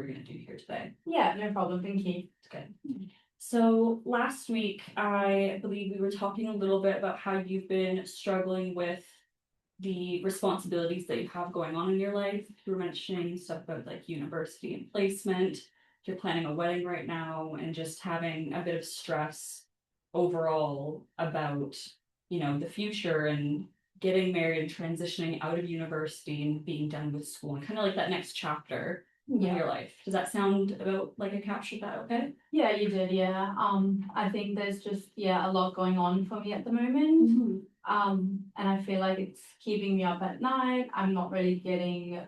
we're going to do here today. Yeah, no problem. Thank you. It's good. So last week, I believe we were talking a little bit about how you've been struggling with the responsibilities that you have going on in your life. You were mentioning stuff about like university and placement. You're planning a wedding right now and just having a bit of stress overall about, the future and getting married and transitioning out of university and being done with school and kind of like that next chapter in your life. Does that sound about like I captured that okay? Yeah, you did, yeah. I think there's just, a lot going on for me at the moment. And I feel like it's keeping me up at night. I'm not really getting,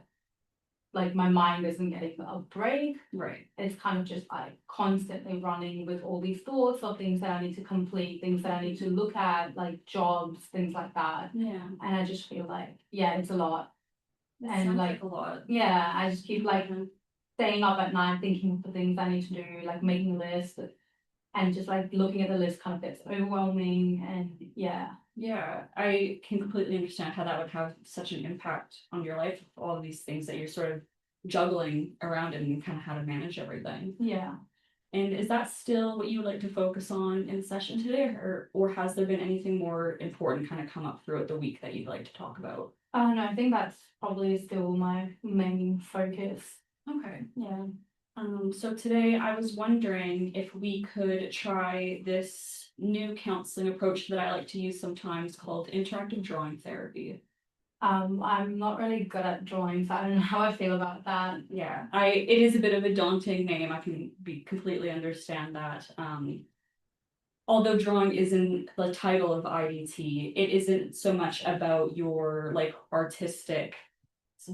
like, my mind isn't getting a break. Right. It's kind of just like constantly running with all these thoughts of things that I need to complete, things that I need to look at, like jobs, things like that. Yeah. And I just feel like, it's a lot. It and sounds like a lot. Yeah, I just keep like staying up at night thinking of the things I need to do, like making a list, and just like looking at the list kind of gets overwhelming. And Yeah, I can completely understand how that would have such an impact on your life, all of these things that you're sort of juggling around and kind of how to manage everything. Yeah. And is that still what you would like to focus on in the session today, or has there been anything more important kind of come up throughout the week that you'd like to talk about? No, I think that's probably still my main focus. Okay. Yeah. So today I was wondering if we could try this new counseling approach that I like to use sometimes called interactive drawing therapy. I'm not really good at drawing, so I don't know how I feel about that. Yeah, it is a bit of a daunting name. I can completely understand that. Although drawing isn't the title of IDT, it isn't so much about your like artistic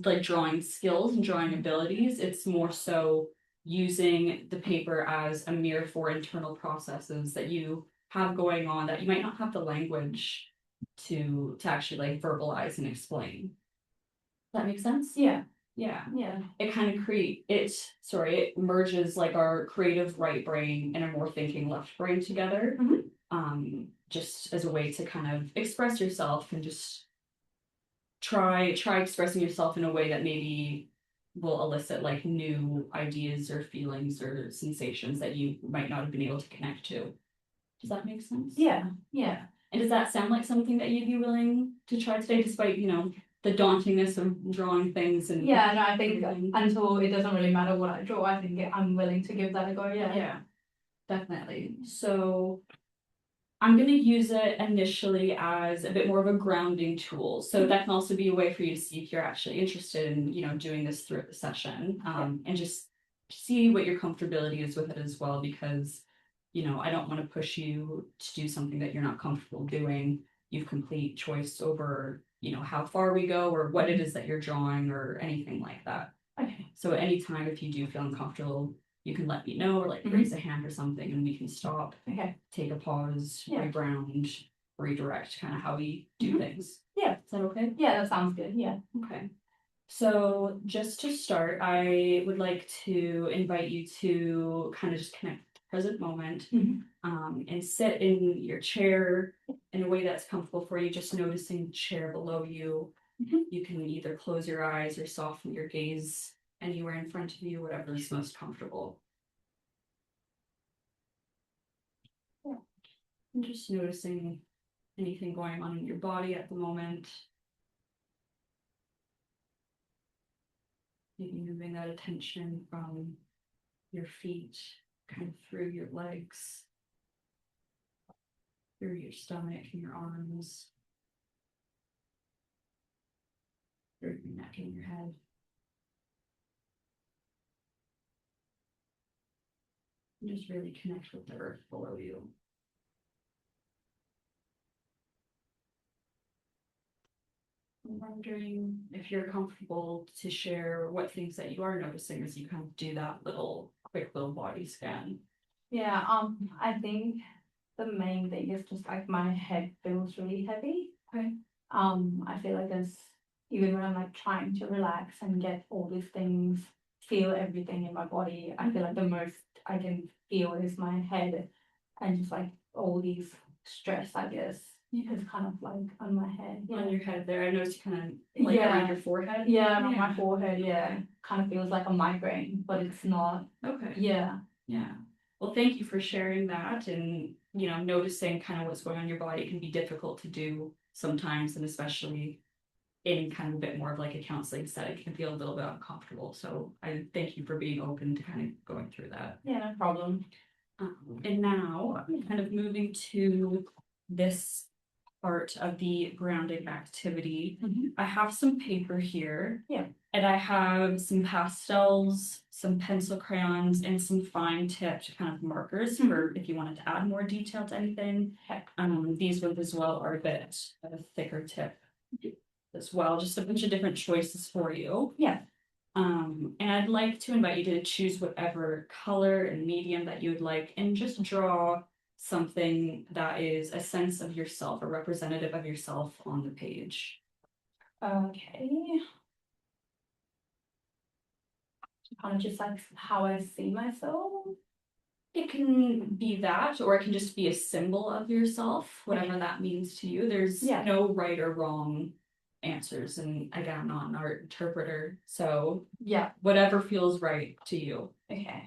like drawing skills and drawing abilities. It's more so using the paper as a mirror for internal processes that you have going on that you might not have the language to actually like verbalize and explain. Does that make sense? Yeah. Yeah. Yeah. It kind of it merges like our creative right brain and a more thinking left brain together. Just as a way to kind of express yourself and just try expressing yourself in a way that maybe will elicit like new ideas or feelings or sensations that you might not have been able to connect to. Does that make sense? Yeah. Yeah. And does that sound like something that you'd be willing to try today, despite, the dauntingness of drawing things and no, I think until it doesn't really matter what I draw, I think I'm willing to give that a go. Yeah, definitely. So I'm going to use it initially as a bit more of a grounding tool. So that can also be a way for you to see if you're actually interested in, doing this throughout the session, and just see what your comfortability is with it as well, because, I don't want to push you to do something that you're not comfortable doing. You have complete choice over, how far we go or what it is that you're drawing or anything like that. Okay. So at any time, if you do feel uncomfortable, you can let me know or like raise a hand or something and we can stop. Okay. Take a pause, reground, redirect kind of how we do things. Yeah. Is that okay? Yeah, that sounds good. Yeah. Okay. So just to start, I would like to invite you to kind of just connect with the present moment, and sit in your chair in a way that's comfortable for you, just noticing the chair below you. You can either close your eyes or soften your gaze anywhere in front of you, whatever is most comfortable. Yeah. And just noticing anything going on in your body at the moment. Maybe moving that attention from your feet, kind of through your legs, through your stomach and your arms, through your neck and your head. And just really connect with the earth below you. I'm wondering if you're comfortable to share what things that you are noticing as you kind of do that quick little body scan. Yeah, I think the main thing is just like my head feels really heavy. Okay. I feel like even when I'm like trying to relax and get all these things, feel everything in my body, I feel like the most I can feel is my head and just like all these stress, I guess. Yeah. It's kind of like on my head. On Yeah. your head there. I noticed you kind of like around your forehead. Yeah, and on my forehead, yeah. Kind of feels like a migraine, but it's not. Okay. Yeah. Yeah. Well, thank you for sharing that and, noticing kind of what's going on in your body can be difficult to do sometimes, and especially in kind of a bit more of like a counseling setting, it can feel a little bit uncomfortable. So I thank you for being open to kind of going through that. Yeah, no problem. And now kind of moving to this part of the grounding activity. I have some paper here. Yeah. And I have some pastels, some pencil crayons, and some fine tipped kind of markers for if you wanted to add more detail to anything. Okay. These ones as well are a bit of a thicker tip as well, just a bunch of different choices for you. Yeah. And I'd like to invite you to choose whatever color and medium that you would like and just draw something that is a sense of yourself, a representative of yourself on the page. Okay. Kind of just like how I see myself. It can be that, or it can just be a symbol of yourself, whatever that means to you. There's no right or wrong answers. And again, I'm not an art interpreter, so whatever feels right to you. Okay.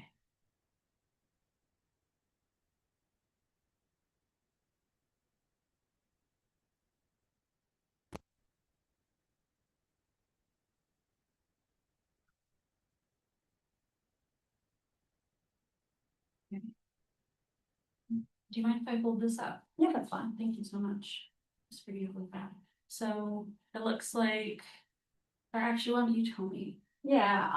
Do you mind if I hold this up? Yeah, that's fine. Thank you so much. Just for you with that. So it looks like, or actually, why don't you tell me? Yeah,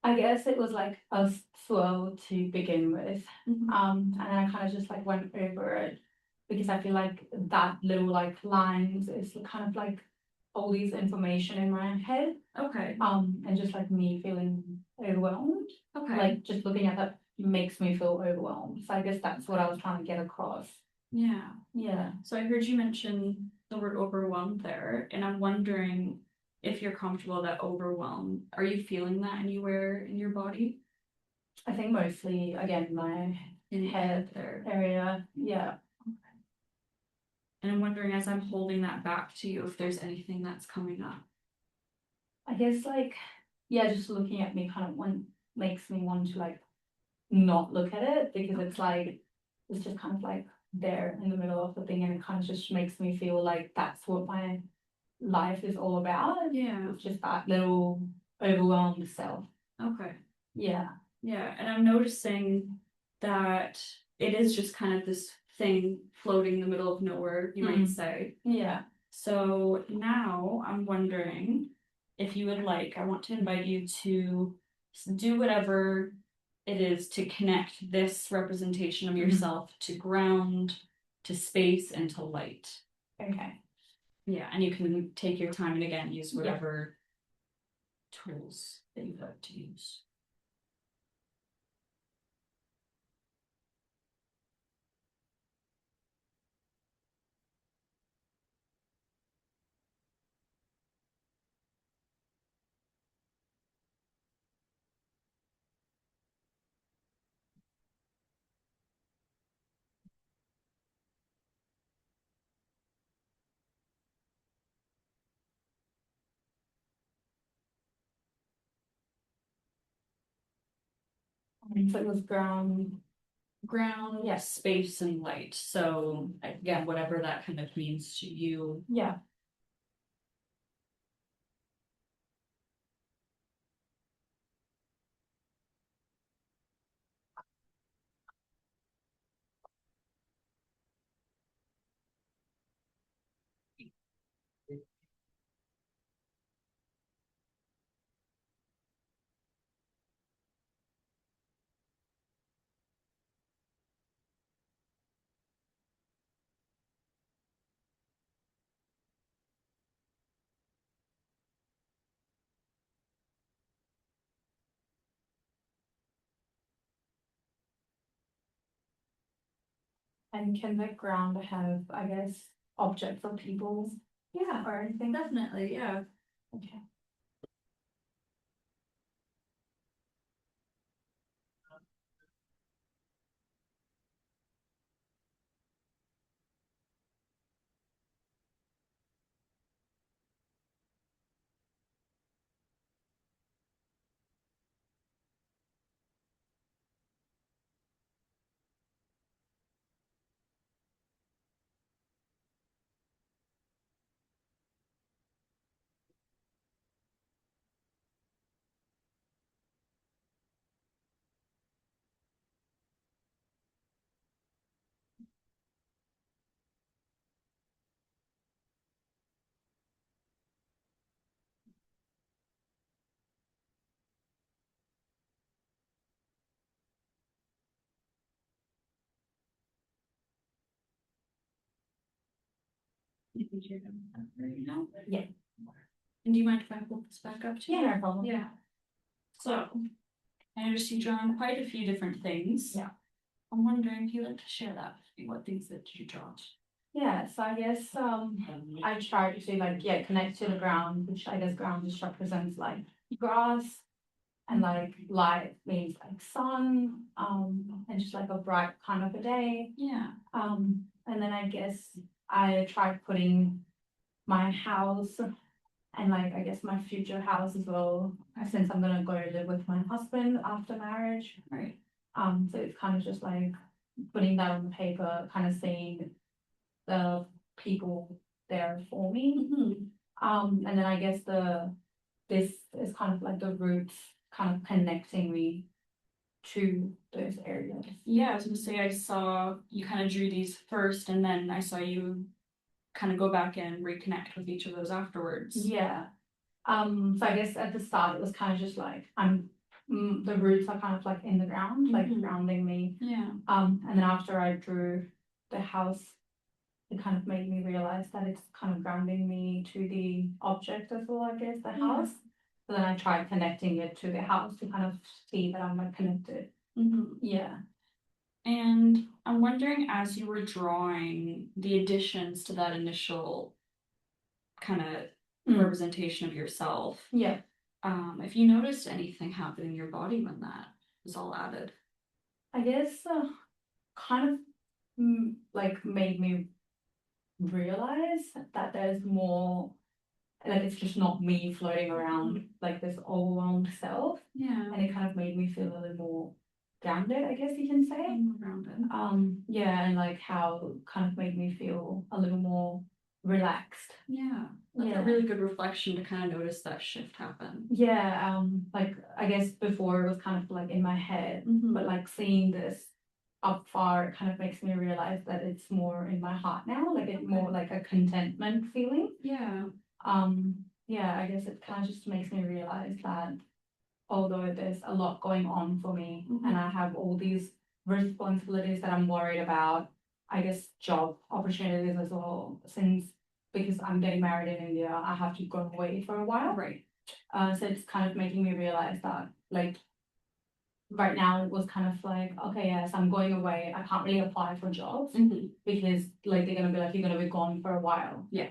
I guess it was like a swirl to begin with. And then I kind of just like went over it because I feel like that little like lines is kind of like all these information in my head. Okay. And just like me feeling overwhelmed. Okay. Like just looking at that makes me feel overwhelmed. So I guess that's what I was trying to get across. Yeah. Yeah. So I heard you mention the word overwhelmed there, and I'm wondering if you're comfortable that overwhelmed. Are you feeling that anywhere in your body? I think mostly again my head there area. Yeah. And I'm wondering as I'm holding that back to you if there's anything that's coming up. I guess like just looking at me kind of makes me want to like not look at it because it's like it's just kind of like there in the middle of the thing and it kind of just makes me feel like that's what my life is all about. Yeah. It's just that little overwhelmed self. Okay. Yeah. Yeah. And I'm noticing that it is just kind of this thing floating in the middle of nowhere, you might say. Yeah. So now I'm wondering if you would like, I want to invite you to do whatever it is to connect this representation of yourself to ground, to space, and to light. Okay. Yeah, and you can take your time and again use whatever tools that you like to use. So it was ground, space, and light. So again, whatever that kind of means to you. Yeah. And can the ground have, I guess, objects or people? Yeah, or anything? definitely. Yeah. Okay. You think you're done with that right now? Yeah. And do you mind if I hold this back up to you? Yeah, no problem. Yeah. So, I noticed you drawn quite a few different things. Yeah. I'm wondering if you'd like to share that with me, what things that you draw. Yeah, so I guess I try to like connect to the ground, which I guess ground just represents like grass and like light means like sun, and just like a bright kind of a day. Yeah. And then I guess I tried putting my house and like I guess my future house as well, since I'm gonna go live with my husband after marriage. Right. So it's kind of just like putting that on the paper, kind of seeing the people there for me. And then I guess this is kind of like the roots kind of connecting me to those areas. Yeah, I was gonna say I saw you kind of drew these first, and then I saw you kind of go back and reconnect with each of those afterwards. Yeah. So I guess at the start it was kind of just like the roots are kind of like in the ground, like grounding me. Yeah. And then after I drew the house, it kind of made me realize that it's kind of grounding me to the object as well, I guess, the house. So then I tried connecting it to the house to kind of see that I'm like connected. Yeah. And I'm wondering, as you were drawing the additions to that initial kind of representation of yourself, Yeah. If you noticed anything happen in your body when that was all added. I guess kind of like made me realize that there's more, like it's just not me floating around like this overwhelmed self. Yeah. And it kind of made me feel a little more grounded, I guess you can say. Grounded. Yeah, and like how kind of made me feel a little more relaxed. Yeah. That's a really good reflection to kind of notice that shift happen. Yeah, like I guess before it was kind of like in my head, but like seeing this up far, it kind of makes me realize that it's more in my heart now, like it's more like a contentment feeling. Yeah. Yeah, I guess it kind of just makes me realize that although there's a lot going on for me and I have all these responsibilities that I'm worried about, I guess job opportunities as well, since because I'm getting married in India, I have to go away for a while. Right. So it's kind of making me realize that like right now it was kind of like, okay, yes, I'm going away. I can't really apply for jobs because like they're gonna be like, you're gonna be gone for a while. Yeah.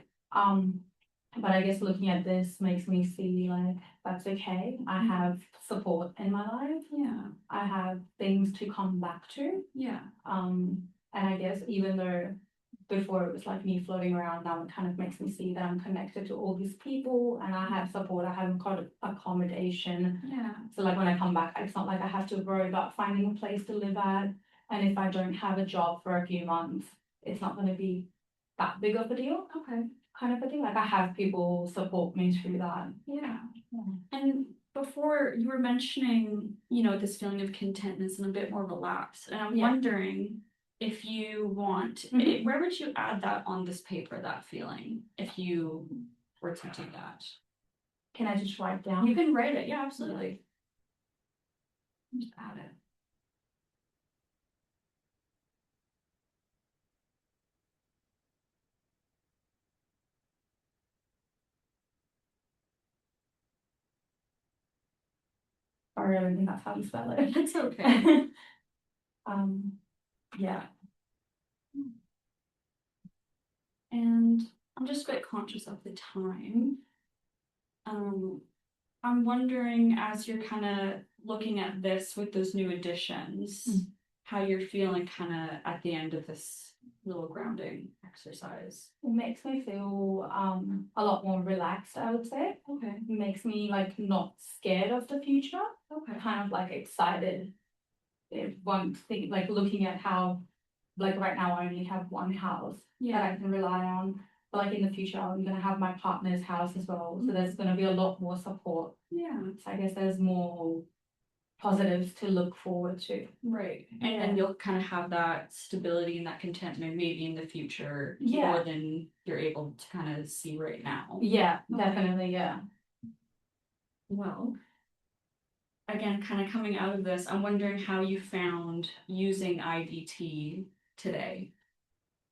But I guess looking at this makes me see like that's okay. I have support in my life. Yeah. I have things to come back to. Yeah. And I guess even though before it was like me floating around, now it kind of makes me see that I'm connected to all these people and I have support. I have accommodation. Yeah. So like when I come back, it's not like I have to worry about finding a place to live at. And if I don't have a job for a few months, it's not going to be that big of a deal. Okay. Kind of a thing. Like I have people support me through that. Yeah. And before you were mentioning, this feeling of contentness and a bit more relaxed. And I'm wondering if you want, where would you add that on this paper, that feeling, if you were to do that? Can I just write down? You can write it. Yeah, absolutely. Just add it. Sorry, I don't think that's how you spell it. It's okay. Yeah. And I'm just a bit conscious of the time. I'm wondering, as you're kind of looking at this with those new additions, how you're feeling kind of at the end of this little grounding exercise. It makes me feel a lot more relaxed, I would say. Okay. It makes me like not scared of the future. Okay. Kind of like excited. One thing, like looking at how, like right now I only have one house that I can rely on. But like in the future, I'm gonna have my partner's house as well. So there's gonna be a lot more support. Yeah. So I guess there's more positives to look forward to. Right. And then you'll kind of have that stability and that contentment maybe in the future more than you're able to kind of see right now. Yeah, definitely, yeah. Well, again, kind of coming out of this, I'm wondering how you found using IDT today.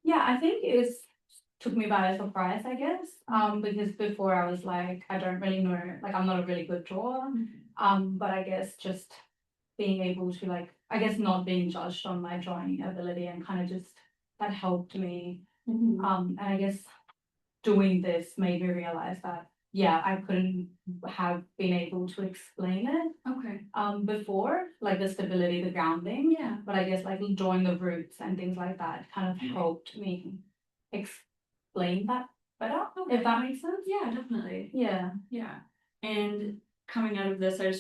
Yeah, I think it's took me by surprise, I guess. Because before I was like, I don't really know, like I'm not a really good drawer. But I guess just being able to like, I guess not being judged on my drawing ability and kind of just that helped me. And I guess doing this made me realize that yeah, I couldn't have been able to explain it Okay. before, like the stability, the grounding. Yeah. But I guess like drawing the roots and things like that kind of helped me explain that better, Okay. if that makes sense. Yeah, definitely. Yeah. Yeah. And coming out of this, I just